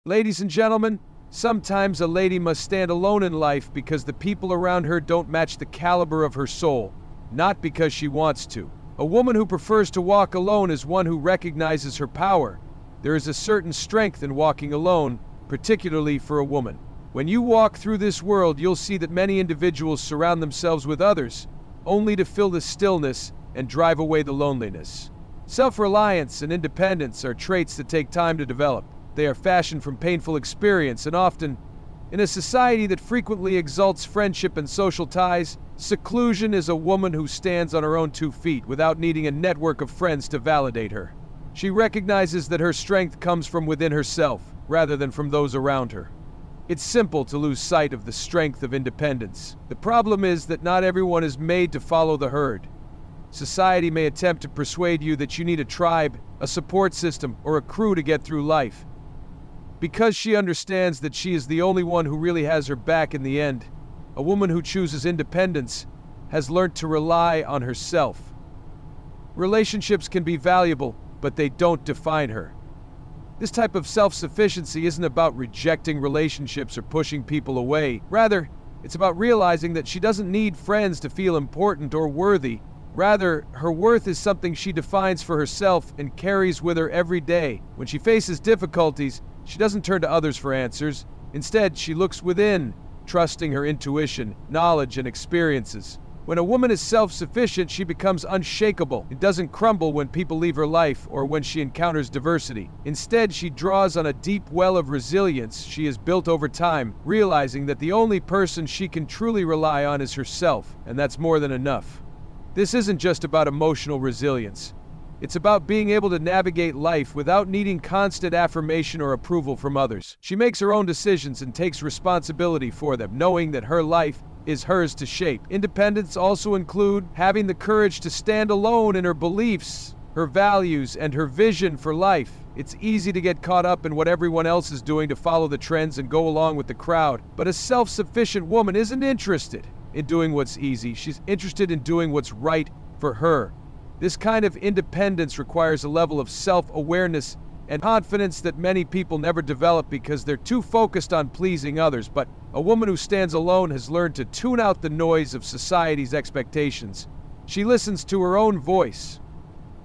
Ladies and gentlemen, sometimes a lady must stand alone in life because the people around her don't match the caliber of her soul, not because she wants to. A woman who prefers to walk alone is one who recognizes her power. There is a certain strength in walking alone, particularly for a woman. When you walk through this world, you'll see that many individuals surround themselves with others, only to fill the stillness and drive away the loneliness. Self-reliance and independence are traits that take time to develop. They are fashioned from painful experience, and often, in a society that frequently exalts friendship and social ties, seclusion is a woman who stands on her own 2 feet without needing a network of friends to validate her. She recognizes that her strength comes from within herself, rather than from those around her. It's simple to lose sight of the strength of independence. The problem is that not everyone is made to follow the herd. Society may attempt to persuade you that you need a tribe, a support system, or a crew to get through life. Because she understands that she is the only one who really has her back in the end, a woman who chooses independence has learned to rely on herself. Relationships can be valuable, but they don't define her. This type of self-sufficiency isn't about rejecting relationships or pushing people away. Rather, it's about realizing that she doesn't need friends to feel important or worthy. Rather, her worth is something she defines for herself and carries with her every day. When she faces difficulties, she doesn't turn to others for answers. Instead, she looks within, trusting her intuition, knowledge, and experiences. When a woman is self-sufficient, she becomes unshakable. It doesn't crumble when people leave her life or when she encounters diversity. Instead, she draws on a deep well of resilience she has built over time, realizing that the only person she can truly rely on is herself, and that's more than enough. This isn't just about emotional resilience. It's about being able to navigate life without needing constant affirmation or approval from others. She makes her own decisions and takes responsibility for them, knowing that her life is hers to shape. Independence also includes having the courage to stand alone in her beliefs, her values, and her vision for life. It's easy to get caught up in what everyone else is doing to follow the trends and go along with the crowd. But a self-sufficient woman isn't interested in doing what's easy. She's interested in doing what's right for her. This kind of independence requires a level of self-awareness and confidence that many people never develop because they're too focused on pleasing others. But a woman who stands alone has learned to tune out the noise of society's expectations. She listens to her own voice,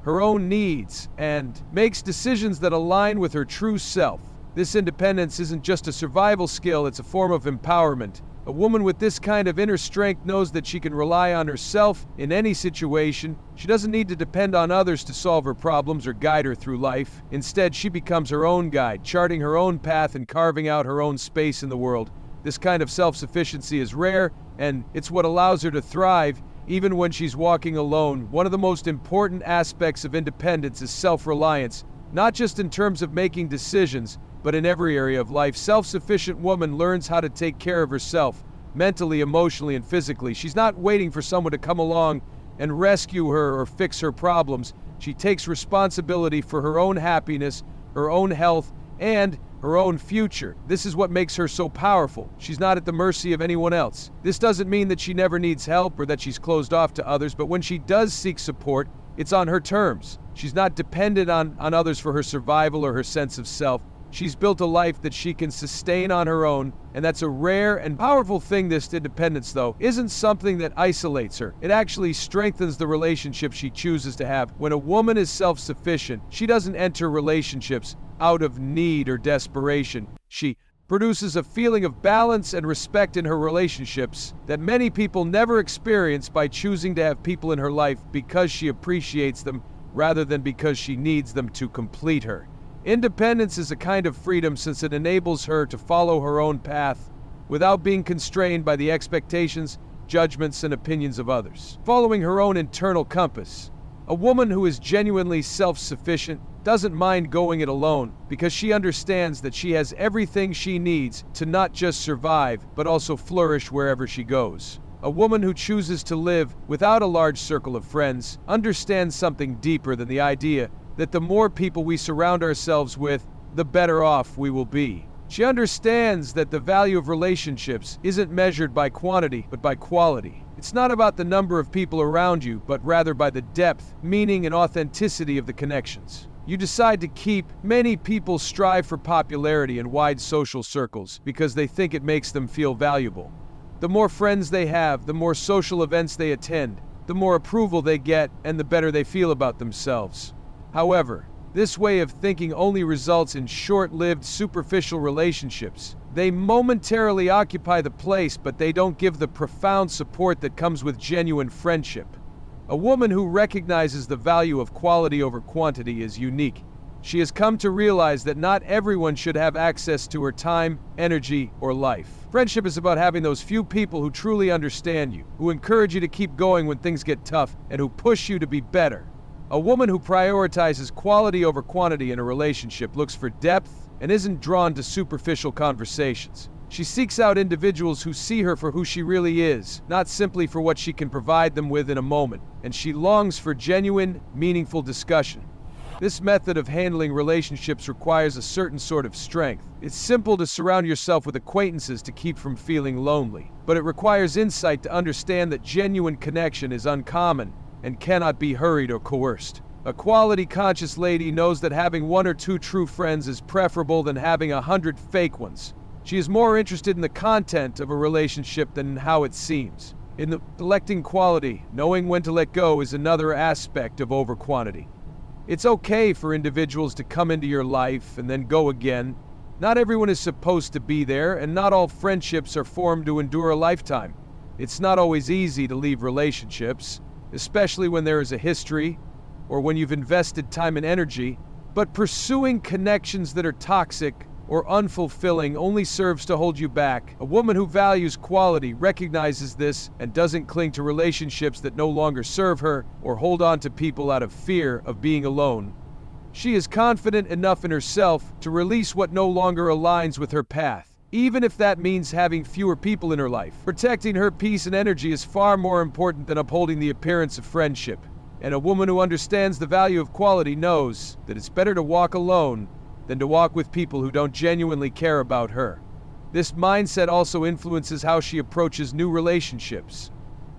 her own needs, and makes decisions that align with her true self. This independence isn't just a survival skill, it's a form of empowerment. A woman with this kind of inner strength knows that she can rely on herself in any situation. She doesn't need to depend on others to solve her problems or guide her through life. Instead, she becomes her own guide, charting her own path and carving out her own space in the world. This kind of self-sufficiency is rare, and it's what allows her to thrive even when she's walking alone. One of the most important aspects of independence is self-reliance, not just in terms of making decisions, but in every area of life. Self-sufficient woman learns how to take care of herself, mentally, emotionally, and physically. She's not waiting for someone to come along and rescue her or fix her problems. She takes responsibility for her own happiness, her own health, and her own future. This is what makes her so powerful. She's not at the mercy of anyone else. This doesn't mean that she never needs help or that she's closed off to others, but when she does seek support, it's on her terms. She's not dependent on others for her survival or her sense of self. She's built a life that she can sustain on her own, and that's a rare and powerful thing. This independence, though, isn't something that isolates her. It actually strengthens the relationship she chooses to have. When a woman is self-sufficient, she doesn't enter relationships out of need or desperation. She produces a feeling of balance and respect in her relationships that many people never experience by choosing to have people in her life because she appreciates them rather than because she needs them to complete her. Independence is a kind of freedom since it enables her to follow her own path without being constrained by the expectations, judgments, and opinions of others. Following her own internal compass, a woman who is genuinely self-sufficient doesn't mind going it alone because she understands that she has everything she needs to not just survive, but also flourish wherever she goes. A woman who chooses to live without a large circle of friends understands something deeper than the idea that the more people we surround ourselves with, the better off we will be. She understands that the value of relationships isn't measured by quantity, but by quality. It's not about the number of people around you, but rather by the depth, meaning, and authenticity of the connections. You decide to keep. Many people strive for popularity in wide social circles because they think it makes them feel valuable. The more friends they have, the more social events they attend, the more approval they get, and the better they feel about themselves. However, this way of thinking only results in short-lived, superficial relationships. They momentarily occupy the place, but they don't give the profound support that comes with genuine friendship. A woman who recognizes the value of quality over quantity is unique. She has come to realize that not everyone should have access to her time, energy, or life. Friendship is about having those few people who truly understand you, who encourage you to keep going when things get tough, and who push you to be better. A woman who prioritizes quality over quantity in a relationship looks for depth and isn't drawn to superficial conversations. She seeks out individuals who see her for who she really is, not simply for what she can provide them with in a moment, and she longs for genuine, meaningful discussion. This method of handling relationships requires a certain sort of strength. It's simple to surround yourself with acquaintances to keep from feeling lonely, but it requires insight to understand that genuine connection is uncommon and cannot be hurried or coerced. A quality-conscious lady knows that having 1 or 2 true friends is preferable than having 100 fake ones. She is more interested in the content of a relationship than in how it seems. In the selecting quality, knowing when to let go is another aspect of over-quantity. It's okay for individuals to come into your life and then go again. Not everyone is supposed to be there, and not all friendships are formed to endure a lifetime. It's not always easy to leave relationships, especially when there is a history or when you've invested time and energy, but pursuing connections that are toxic or unfulfilling only serves to hold you back. A woman who values quality recognizes this and doesn't cling to relationships that no longer serve her or hold on to people out of fear of being alone. She is confident enough in herself to release what no longer aligns with her path, even if that means having fewer people in her life. Protecting her peace and energy is far more important than upholding the appearance of friendship. And a woman who understands the value of quality knows that it's better to walk alone than to walk with people who don't genuinely care about her. This mindset also influences how she approaches new relationships.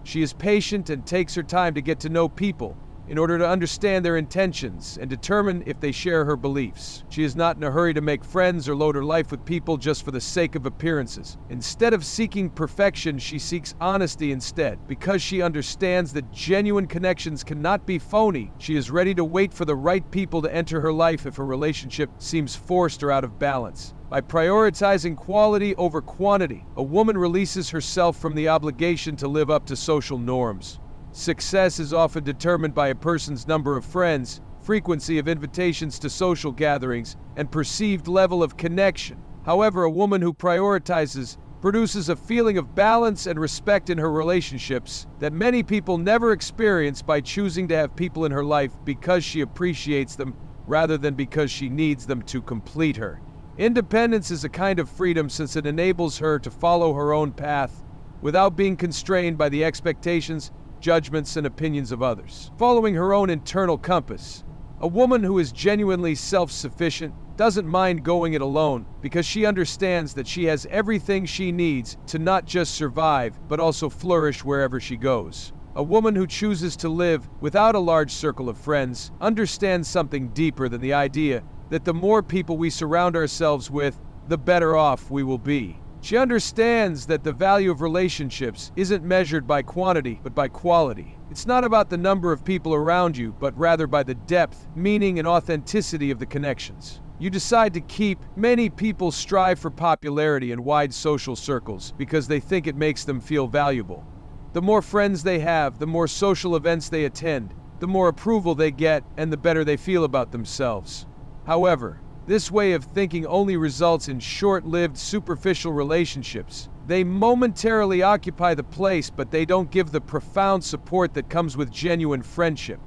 She is patient and takes her time to get to know people in order to understand their intentions and determine if they share her beliefs. She is not in a hurry to make friends or load her life with people just for the sake of appearances. Instead of seeking perfection, she seeks honesty instead. Because she understands that genuine connections cannot be phony, she is ready to wait for the right people to enter her life if a relationship seems forced or out of balance. By prioritizing quality over quantity, a woman releases herself from the obligation to live up to social norms. Success is often determined by a person's number of friends, frequency of invitations to social gatherings, and perceived level of connection. However, a woman who prioritizes produces a feeling of balance and respect in her relationships that many people never experience by choosing to have people in her life because she appreciates them rather than because she needs them to complete her. Independence is a kind of freedom since it enables her to follow her own path without being constrained by the expectations, judgments, and opinions of others. Following her own internal compass, a woman who is genuinely self-sufficient doesn't mind going it alone because she understands that she has everything she needs to not just survive, but also flourish wherever she goes. A woman who chooses to live without a large circle of friends understands something deeper than the idea that the more people we surround ourselves with, the better off we will be. She understands that the value of relationships isn't measured by quantity, but by quality. It's not about the number of people around you, but rather by the depth, meaning, and authenticity of the connections you decide to keep. Many people strive for popularity in wide social circles because they think it makes them feel valuable. The more friends they have, the more social events they attend, the more approval they get, and the better they feel about themselves. However, this way of thinking only results in short-lived, superficial relationships. They momentarily occupy the place, but they don't give the profound support that comes with genuine friendship.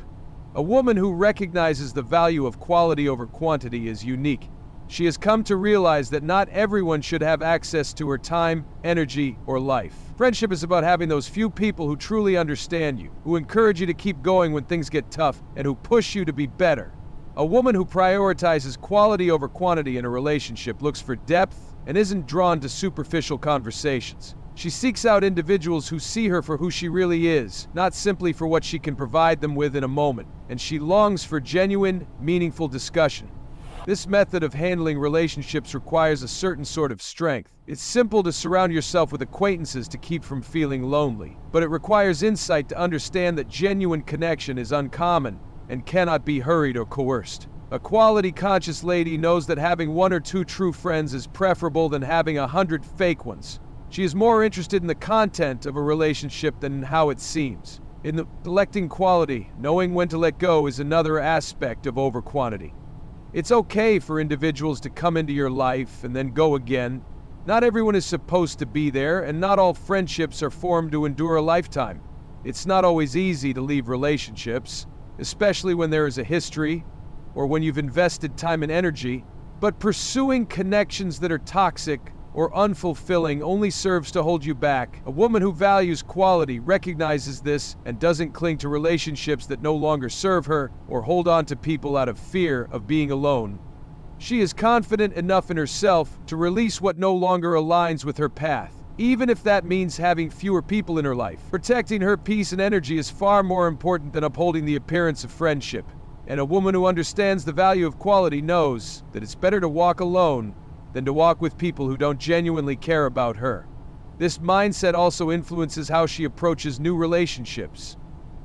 A woman who recognizes the value of quality over quantity is unique. She has come to realize that not everyone should have access to her time, energy, or life. Friendship is about having those few people who truly understand you, who encourage you to keep going when things get tough, and who push you to be better. A woman who prioritizes quality over quantity in a relationship looks for depth and isn't drawn to superficial conversations. She seeks out individuals who see her for who she really is, not simply for what she can provide them with in a moment, and she longs for genuine, meaningful discussion. This method of handling relationships requires a certain sort of strength. It's simple to surround yourself with acquaintances to keep from feeling lonely, but it requires insight to understand that genuine connection is uncommon and cannot be hurried or coerced. A quality-conscious lady knows that having 1 or 2 true friends is preferable than having 100 fake ones. She is more interested in the content of a relationship than in how it seems. In the selecting quality, knowing when to let go is another aspect of over-quantity. It's okay for individuals to come into your life and then go again. Not everyone is supposed to be there, and not all friendships are formed to endure a lifetime. It's not always easy to leave relationships, especially when there is a history, or when you've invested time and energy, but pursuing connections that are toxic or unfulfilling only serves to hold you back. A woman who values quality recognizes this and doesn't cling to relationships that no longer serve her or hold on to people out of fear of being alone. She is confident enough in herself to release what no longer aligns with her path, even if that means having fewer people in her life. Protecting her peace and energy is far more important than upholding the appearance of friendship. And a woman who understands the value of quality knows that it's better to walk alone than to walk with people who don't genuinely care about her. This mindset also influences how she approaches new relationships.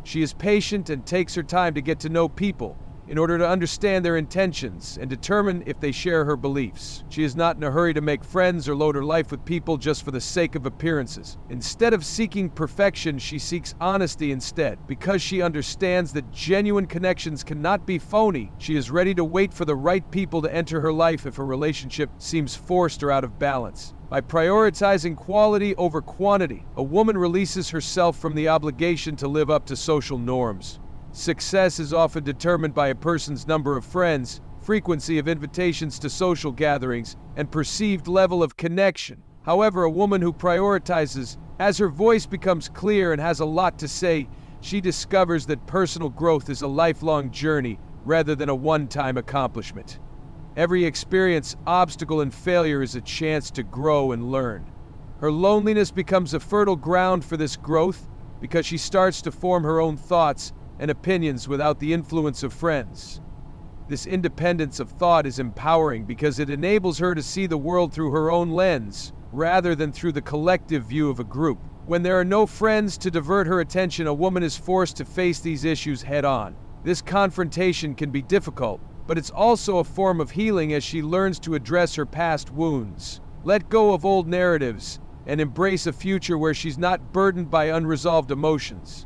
She is patient and takes her time to get to know people in order to understand their intentions and determine if they share her beliefs. She is not in a hurry to make friends or load her life with people just for the sake of appearances. Instead of seeking perfection, she seeks honesty instead. Because she understands that genuine connections cannot be phony, she is ready to wait for the right people to enter her life if a relationship seems forced or out of balance. By prioritizing quality over quantity, a woman releases herself from the obligation to live up to social norms. Success is often determined by a person's number of friends, frequency of invitations to social gatherings, and perceived level of connection. However, a woman who prioritizes, as her voice becomes clear and has a lot to say, she discovers that personal growth is a lifelong journey rather than a one-time accomplishment. Every experience, obstacle, and failure is a chance to grow and learn. Her loneliness becomes a fertile ground for this growth because she starts to form her own thoughts and opinions without the influence of friends. This independence of thought is empowering because it enables her to see the world through her own lens, rather than through the collective view of a group. When there are no friends to divert her attention, a woman is forced to face these issues head-on. This confrontation can be difficult, but it's also a form of healing as she learns to address her past wounds, let go of old narratives, and embrace a future where she's not burdened by unresolved emotions.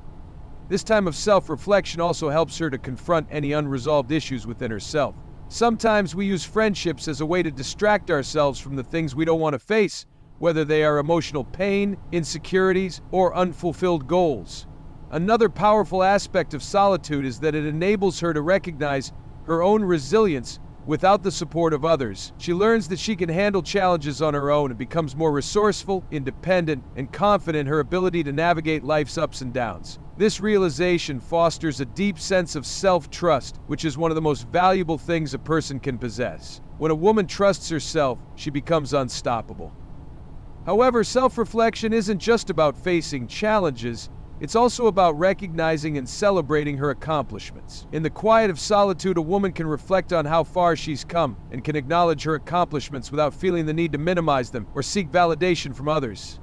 This time of self-reflection also helps her to confront any unresolved issues within herself. Sometimes we use friendships as a way to distract ourselves from the things we don't want to face, whether they are emotional pain, insecurities, or unfulfilled goals. Another powerful aspect of solitude is that it enables her to recognize her own resilience without the support of others. She learns that she can handle challenges on her own and becomes more resourceful, independent, and confident in her ability to navigate life's ups and downs. This realization fosters a deep sense of self-trust, which is one of the most valuable things a person can possess. When a woman trusts herself, she becomes unstoppable. However, self-reflection isn't just about facing challenges, it's also about recognizing and celebrating her accomplishments. In the quiet of solitude, a woman can reflect on how far she's come and can acknowledge her accomplishments without feeling the need to minimize them or seek validation from others.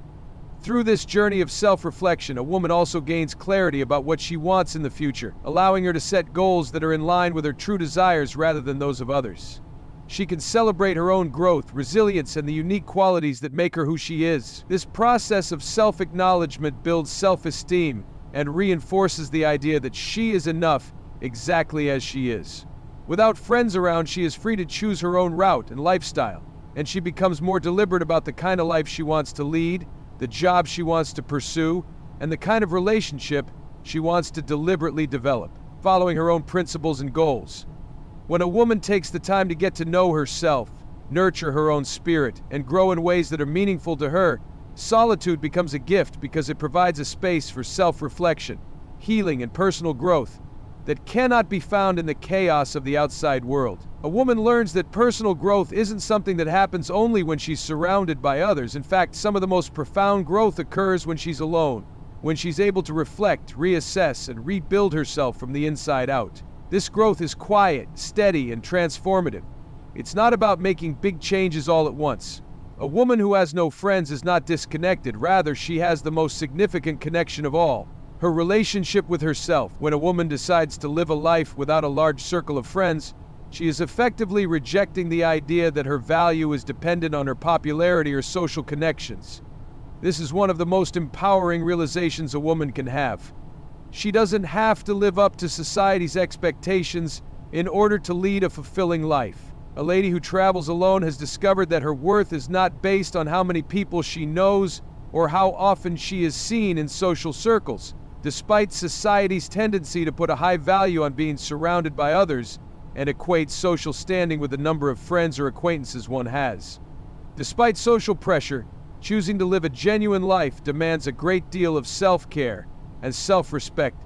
Through this journey of self-reflection, a woman also gains clarity about what she wants in the future, allowing her to set goals that are in line with her true desires rather than those of others. She can celebrate her own growth, resilience, and the unique qualities that make her who she is. This process of self-acknowledgement builds self-esteem and reinforces the idea that she is enough exactly as she is. Without friends around, she is free to choose her own route and lifestyle, and she becomes more deliberate about the kind of life she wants to lead, the job she wants to pursue, and the kind of relationship she wants to deliberately develop, following her own principles and goals. When a woman takes the time to get to know herself, nurture her own spirit, and grow in ways that are meaningful to her, solitude becomes a gift because it provides a space for self-reflection, healing, and personal growth. that cannot be found in the chaos of the outside world. A woman learns that personal growth isn't something that happens only when she's surrounded by others. In fact, some of the most profound growth occurs when she's alone, when she's able to reflect, reassess, and rebuild herself from the inside out. This growth is quiet, steady, and transformative. It's not about making big changes all at once. A woman who has no friends is not disconnected, rather she has the most significant connection of all, her relationship with herself. When a woman decides to live a life without a large circle of friends, she is effectively rejecting the idea that her value is dependent on her popularity or social connections. This is one of the most empowering realizations a woman can have. She doesn't have to live up to society's expectations in order to lead a fulfilling life. A lady who travels alone has discovered that her worth is not based on how many people she knows or how often she is seen in social circles. Despite society's tendency to put a high value on being surrounded by others and equate social standing with the number of friends or acquaintances one has. Despite social pressure, choosing to live a genuine life demands a great deal of self-care and self-respect.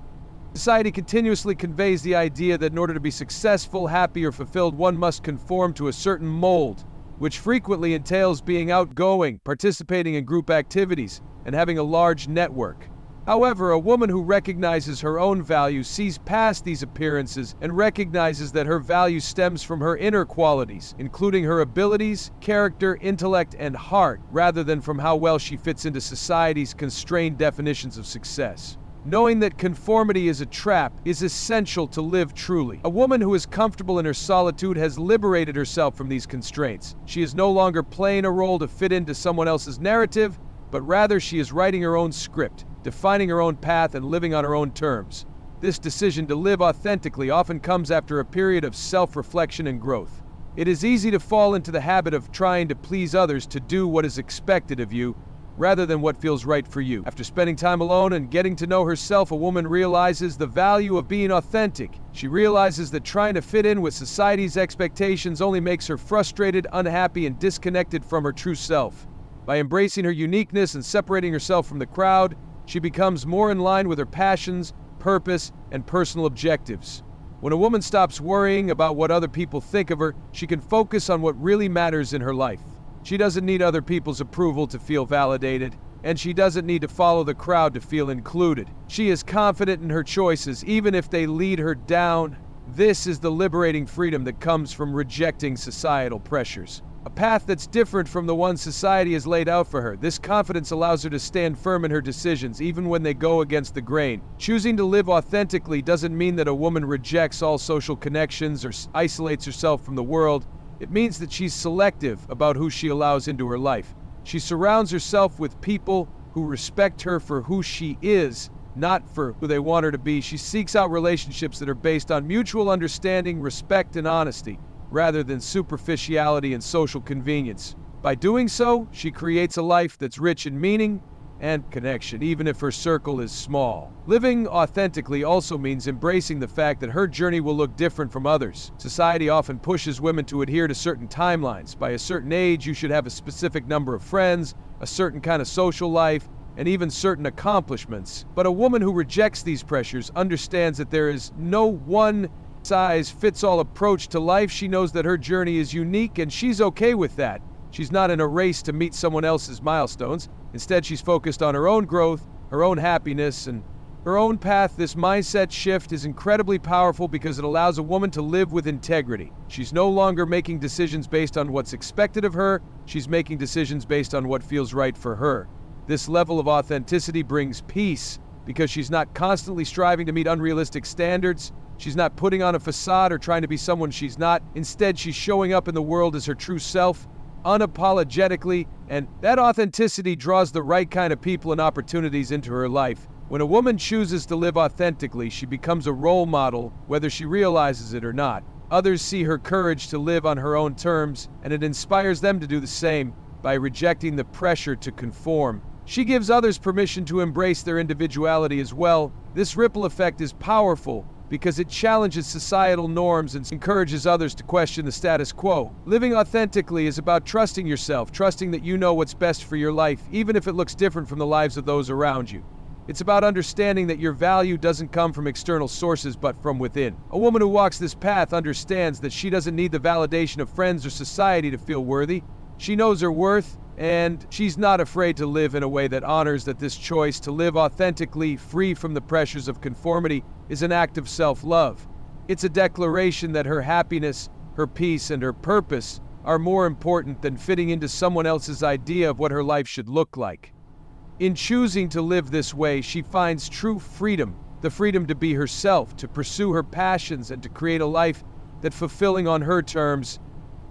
Society continuously conveys the idea that in order to be successful, happy, or fulfilled, one must conform to a certain mold, which frequently entails being outgoing, participating in group activities, and having a large network. However, a woman who recognizes her own value sees past these appearances and recognizes that her value stems from her inner qualities, including her abilities, character, intellect, and heart, rather than from how well she fits into society's constrained definitions of success. Knowing that conformity is a trap is essential to live truly. A woman who is comfortable in her solitude has liberated herself from these constraints. She is no longer playing a role to fit into someone else's narrative, but rather she is writing her own script, defining her own path, and living on her own terms. This decision to live authentically often comes after a period of self-reflection and growth. It is easy to fall into the habit of trying to please others, to do what is expected of you, rather than what feels right for you. After spending time alone and getting to know herself, a woman realizes the value of being authentic. She realizes that trying to fit in with society's expectations only makes her frustrated, unhappy, and disconnected from her true self. By embracing her uniqueness and separating herself from the crowd, she becomes more in line with her passions, purpose, and personal objectives. When a woman stops worrying about what other people think of her, she can focus on what really matters in her life. She doesn't need other people's approval to feel validated, and she doesn't need to follow the crowd to feel included. She is confident in her choices, even if they lead her down. This is the liberating freedom that comes from rejecting societal pressures, a path that's different from the one society has laid out for her. This confidence allows her to stand firm in her decisions, even when they go against the grain. Choosing to live authentically doesn't mean that a woman rejects all social connections or isolates herself from the world. It means that she's selective about who she allows into her life. She surrounds herself with people who respect her for who she is, not for who they want her to be. She seeks out relationships that are based on mutual understanding, respect, and honesty, rather than superficiality and social convenience. By doing so, she creates a life that's rich in meaning and connection, even if her circle is small. Living authentically also means embracing the fact that her journey will look different from others. Society often pushes women to adhere to certain timelines. By a certain age, you should have a specific number of friends, a certain kind of social life, and even certain accomplishments. But a woman who rejects these pressures understands that there is no one-size-fits-all approach to life. She knows that her journey is unique, and she's okay with that. She's not in a race to meet someone else's milestones. Instead, she's focused on her own growth, her own happiness, and her own path. This mindset shift is incredibly powerful because it allows a woman to live with integrity. She's no longer making decisions based on what's expected of her. She's making decisions based on what feels right for her. This level of authenticity brings peace because she's not constantly striving to meet unrealistic standards. She's not putting on a facade or trying to be someone she's not. Instead, she's showing up in the world as her true self, unapologetically, and that authenticity draws the right kind of people and opportunities into her life. When a woman chooses to live authentically, she becomes a role model, whether she realizes it or not. Others see her courage to live on her own terms, and it inspires them to do the same. By rejecting the pressure to conform, she gives others permission to embrace their individuality as well. This ripple effect is powerful because it challenges societal norms and encourages others to question the status quo. Living authentically is about trusting yourself, trusting that you know what's best for your life, even if it looks different from the lives of those around you. It's about understanding that your value doesn't come from external sources but from within. A woman who walks this path understands that she doesn't need the validation of friends or society to feel worthy. She knows her worth, and she's not afraid to live in a way that honors that this choice to live authentically, free from the pressures of conformity, is an act of self-love. It's a declaration that her happiness, her peace, and her purpose are more important than fitting into someone else's idea of what her life should look like. In choosing to live this way, she finds true freedom, the freedom to be herself, to pursue her passions, and to create a life that's fulfilling on her terms,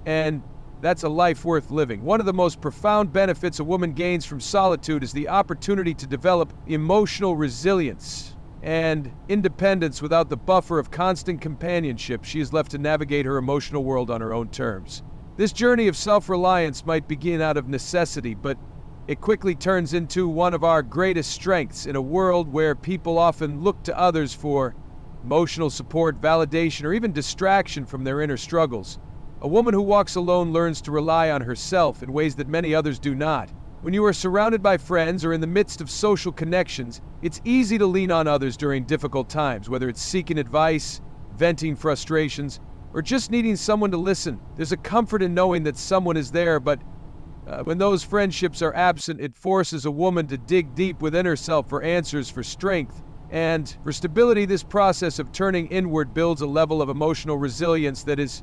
and that's a life worth living. One of the most profound benefits a woman gains from solitude is the opportunity to develop emotional resilience and independence. Without the buffer of constant companionship, she is left to navigate her emotional world on her own terms. This journey of self-reliance might begin out of necessity, but it quickly turns into one of our greatest strengths in a world where people often look to others for emotional support, validation, or even distraction from their inner struggles. A woman who walks alone learns to rely on herself in ways that many others do not. When you are surrounded by friends or in the midst of social connections, it's easy to lean on others during difficult times, whether it's seeking advice, venting frustrations, or just needing someone to listen. There's a comfort in knowing that someone is there, but when those friendships are absent, it forces a woman to dig deep within herself for answers, for strength, and for stability. This process of turning inward builds a level of emotional resilience that is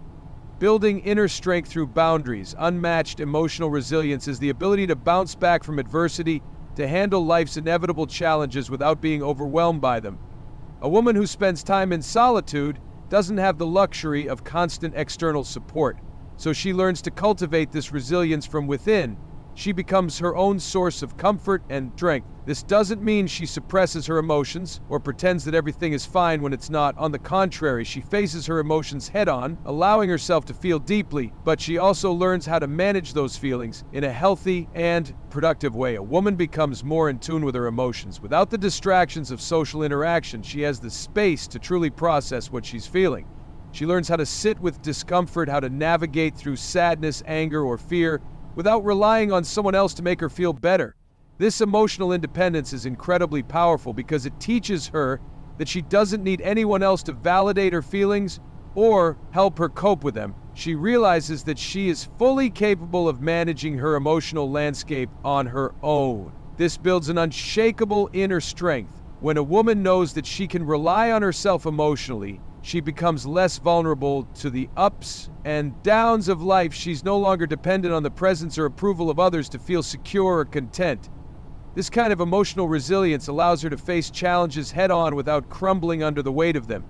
building inner strength through boundaries. Unmatched emotional resilience is the ability to bounce back from adversity, to handle life's inevitable challenges without being overwhelmed by them. A woman who spends time in solitude doesn't have the luxury of constant external support, so she learns to cultivate this resilience from within. She becomes her own source of comfort and strength. This doesn't mean she suppresses her emotions or pretends that everything is fine when it's not. On the contrary, she faces her emotions head-on, allowing herself to feel deeply, but she also learns how to manage those feelings in a healthy and productive way. A woman becomes more in tune with her emotions. Without the distractions of social interaction, she has the space to truly process what she's feeling. She learns how to sit with discomfort, how to navigate through sadness, anger, or fear without relying on someone else to make her feel better. This emotional independence is incredibly powerful because it teaches her that she doesn't need anyone else to validate her feelings or help her cope with them. She realizes that she is fully capable of managing her emotional landscape on her own. This builds an unshakable inner strength. When a woman knows that she can rely on herself emotionally, she becomes less vulnerable to the ups and downs of life. She's no longer dependent on the presence or approval of others to feel secure or content. This kind of emotional resilience allows her to face challenges head-on without crumbling under the weight of them.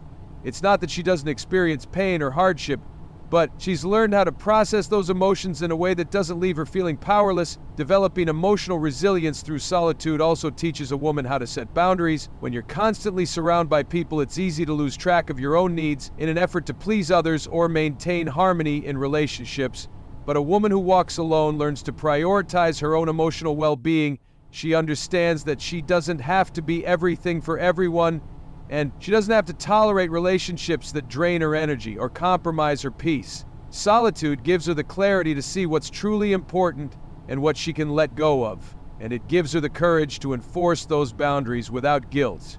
It's not that she doesn't experience pain or hardship, but she's learned how to process those emotions in a way that doesn't leave her feeling powerless. Developing emotional resilience through solitude also teaches a woman how to set boundaries. When you're constantly surrounded by people, it's easy to lose track of your own needs in an effort to please others or maintain harmony in relationships. But a woman who walks alone learns to prioritize her own emotional well-being. She understands that she doesn't have to be everything for everyone, and she doesn't have to tolerate relationships that drain her energy or compromise her peace. Solitude gives her the clarity to see what's truly important and what she can let go of, and it gives her the courage to enforce those boundaries without guilt.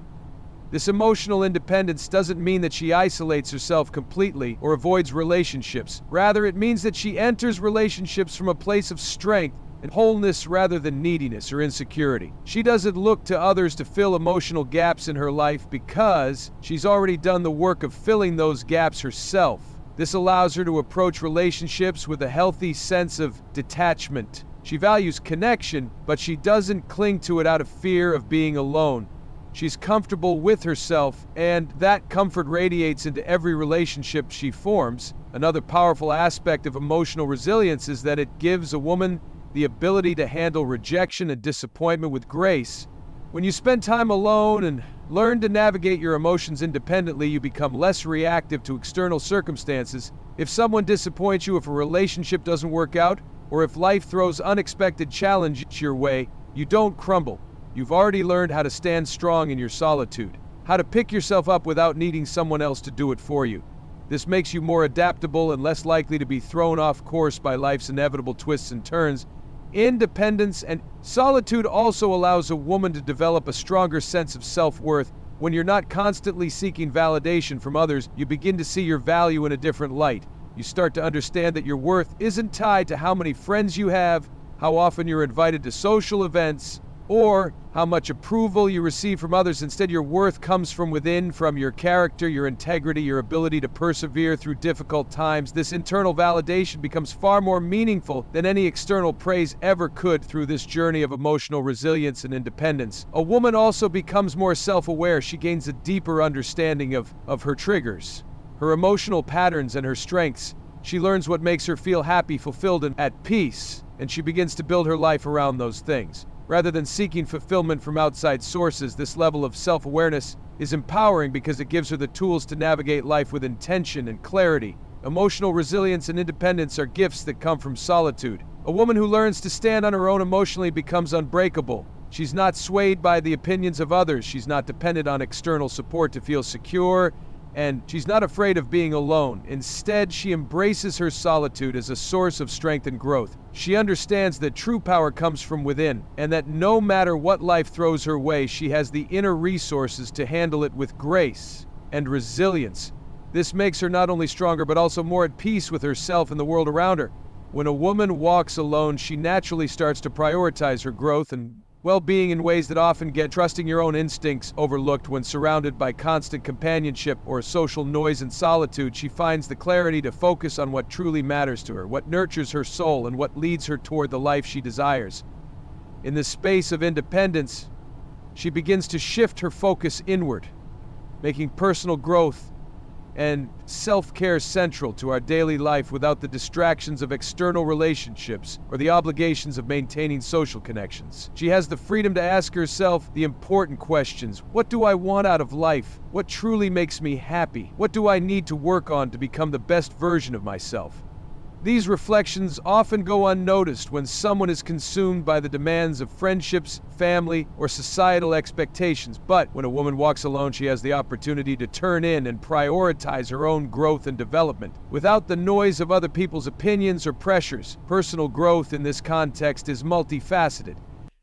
This emotional independence doesn't mean that she isolates herself completely or avoids relationships. Rather, it means that she enters relationships from a place of strength and wholeness rather than neediness or insecurity. She doesn't look to others to fill emotional gaps in her life because she's already done the work of filling those gaps herself. This allows her to approach relationships with a healthy sense of detachment. She values connection, but she doesn't cling to it out of fear of being alone. She's comfortable with herself, and that comfort radiates into every relationship she forms. Another powerful aspect of emotional resilience is that it gives a woman the ability to handle rejection and disappointment with grace. When you spend time alone and learn to navigate your emotions independently, you become less reactive to external circumstances. If someone disappoints you, if a relationship doesn't work out, or if life throws unexpected challenges your way, you don't crumble. You've already learned how to stand strong in your solitude, how to pick yourself up without needing someone else to do it for you. This makes you more adaptable and less likely to be thrown off course by life's inevitable twists and turns. independence, and solitude also allows a woman to develop a stronger sense of self-worth. When you're not constantly seeking validation from others, you begin to see your value in a different light. You start to understand that your worth isn't tied to how many friends you have, how often you're invited to social events, or how much approval you receive from others. Instead, your worth comes from within, from your character, your integrity, your ability to persevere through difficult times. This internal validation becomes far more meaningful than any external praise ever could. Through this journey of emotional resilience and independence, a woman also becomes more self-aware. She gains a deeper understanding of her triggers, her emotional patterns, and her strengths. She learns what makes her feel happy, fulfilled, and at peace, and she begins to build her life around those things. Rather than seeking fulfillment from outside sources, this level of self-awareness is empowering because it gives her the tools to navigate life with intention and clarity. Emotional resilience and independence are gifts that come from solitude. A woman who learns to stand on her own emotionally becomes unbreakable. She's not swayed by the opinions of others. She's not dependent on external support to feel secure, and she's not afraid of being alone. Instead, she embraces her solitude as a source of strength and growth. She understands that true power comes from within, and that no matter what life throws her way, she has the inner resources to handle it with grace and resilience. This makes her not only stronger, but also more at peace with herself and the world around her. When a woman walks alone, she naturally starts to prioritize her growth and well-being in ways that often get trusting your own instincts overlooked. When surrounded by constant companionship or social noise and solitude, she finds the clarity to focus on what truly matters to her, what nurtures her soul, and what leads her toward the life she desires. In the space of independence, she begins to shift her focus inward, making personal growth and self-care central to our daily life without the distractions of external relationships or the obligations of maintaining social connections. She has the freedom to ask herself the important questions. What do I want out of life? What truly makes me happy? What do I need to work on to become the best version of myself? These reflections often go unnoticed when someone is consumed by the demands of friendships, family, or societal expectations. But when a woman walks alone, she has the opportunity to turn in and prioritize her own growth and development without the noise of other people's opinions or pressures. Personal growth in this context is multifaceted.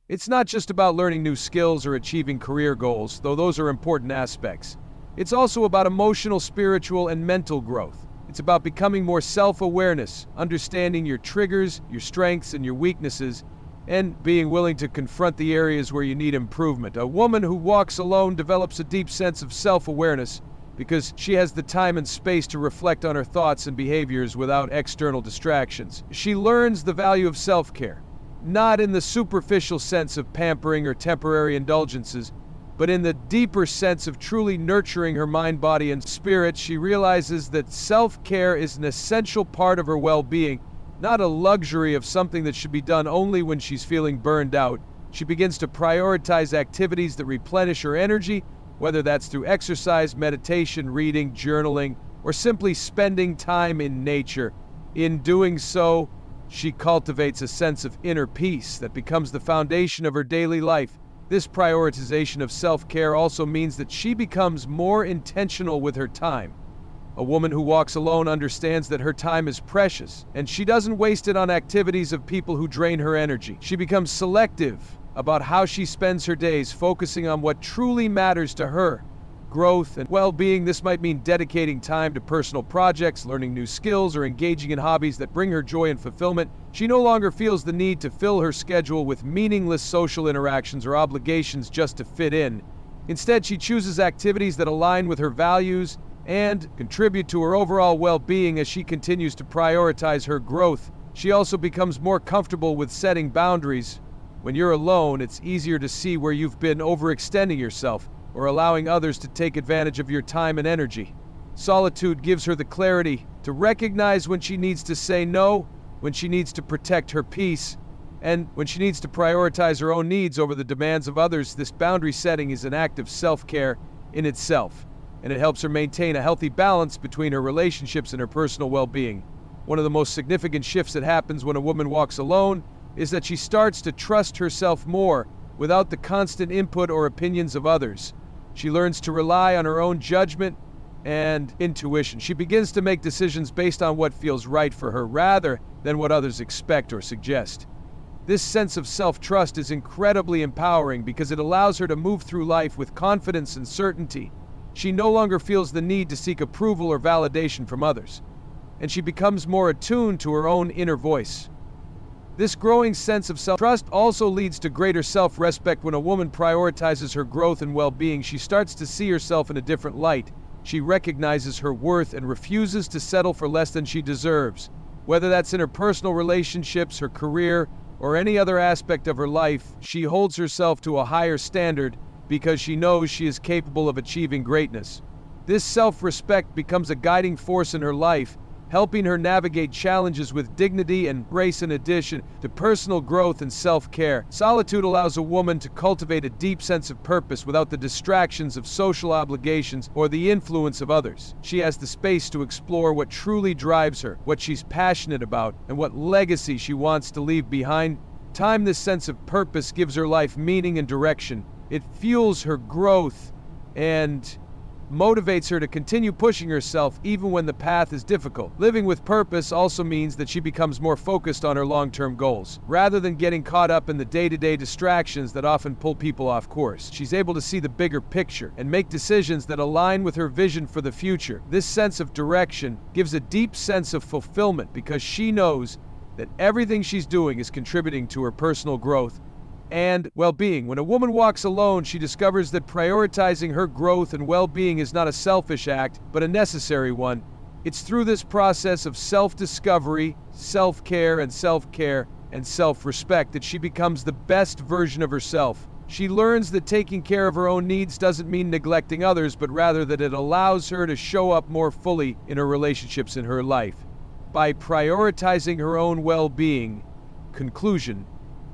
It's not just about learning new skills or achieving career goals, though those are important aspects. It's also about emotional, spiritual, and mental growth. It's about becoming more self-awareness, understanding your triggers, your strengths, and your weaknesses, and being willing to confront the areas where you need improvement. A woman who walks alone develops a deep sense of self-awareness because she has the time and space to reflect on her thoughts and behaviors without external distractions. She learns the value of self-care, not in the superficial sense of pampering or temporary indulgences, but in the deeper sense of truly nurturing her mind, body, and spirit. She realizes that self-care is an essential part of her well-being, not a luxury of something that should be done only when she's feeling burned out. She begins to prioritize activities that replenish her energy, whether that's through exercise, meditation, reading, journaling, or simply spending time in nature. In doing so, she cultivates a sense of inner peace that becomes the foundation of her daily life. This prioritization of self-care also means that she becomes more intentional with her time. A woman who walks alone understands that her time is precious, and she doesn't waste it on activities of people who drain her energy. She becomes selective about how she spends her days, focusing on what truly matters to her. Growth and well-being. This might mean dedicating time to personal projects, learning new skills, or engaging in hobbies that bring her joy and fulfillment. She no longer feels the need to fill her schedule with meaningless social interactions or obligations just to fit in. Instead, she chooses activities that align with her values and contribute to her overall well-being. As she continues to prioritize her growth, she also becomes more comfortable with setting boundaries. When you're alone, it's easier to see where you've been overextending yourself or allowing others to take advantage of your time and energy. Solitude gives her the clarity to recognize when she needs to say no, when she needs to protect her peace, and when she needs to prioritize her own needs over the demands of others. This boundary setting is an act of self-care in itself, and it helps her maintain a healthy balance between her relationships and her personal well-being. One of the most significant shifts that happens when a woman walks alone is that she starts to trust herself more without the constant input or opinions of others. She learns to rely on her own judgment and intuition. She begins to make decisions based on what feels right for her rather than what others expect or suggest. This sense of self-trust is incredibly empowering because it allows her to move through life with confidence and certainty. She no longer feels the need to seek approval or validation from others, and she becomes more attuned to her own inner voice. This growing sense of self-trust also leads to greater self-respect. When a woman prioritizes her growth and well-being, she starts to see herself in a different light. She recognizes her worth and refuses to settle for less than she deserves. Whether that's in her personal relationships, her career, or any other aspect of her life, she holds herself to a higher standard because she knows she is capable of achieving greatness. This self-respect becomes a guiding force in her life, helping her navigate challenges with dignity and grace. In addition to personal growth and self-care, solitude allows a woman to cultivate a deep sense of purpose without the distractions of social obligations or the influence of others. She has the space to explore what truly drives her, what she's passionate about, and what legacy she wants to leave behind. This sense of purpose gives her life meaning and direction. It fuels her growth and motivates her to continue pushing herself even when the path is difficult. Living with purpose also means that she becomes more focused on her long-term goals. Rather than getting caught up in the day-to-day distractions that often pull people off course, she's able to see the bigger picture and make decisions that align with her vision for the future. This sense of direction gives a deep sense of fulfillment because she knows that everything she's doing is contributing to her personal growth and well-being. When a woman walks alone, she discovers that prioritizing her growth and well-being is not a selfish act, but a necessary one. It's through this process of self-discovery, self-care, and self-respect that she becomes the best version of herself. She learns that taking care of her own needs doesn't mean neglecting others, but rather that it allows her to show up more fully in her relationships in her life. By prioritizing her own well-being, conclusion,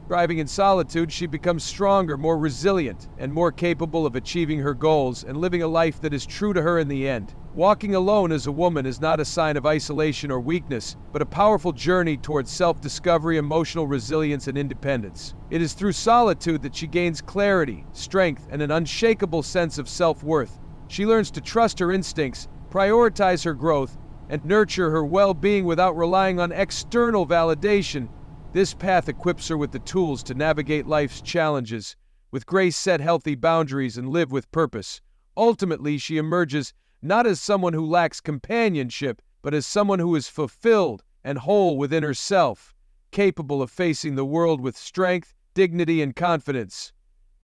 thriving in solitude, she becomes stronger, more resilient, and more capable of achieving her goals and living a life that is true to her in the end. Walking alone as a woman is not a sign of isolation or weakness, but a powerful journey towards self-discovery, emotional resilience, and independence. It is through solitude that she gains clarity, strength, and an unshakable sense of self-worth. She learns to trust her instincts, prioritize her growth, and nurture her well-being without relying on external validation. This path equips her with the tools to navigate life's challenges with grace, set healthy boundaries, and live with purpose. Ultimately, she emerges not as someone who lacks companionship, but as someone who is fulfilled and whole within herself, capable of facing the world with strength, dignity, and confidence.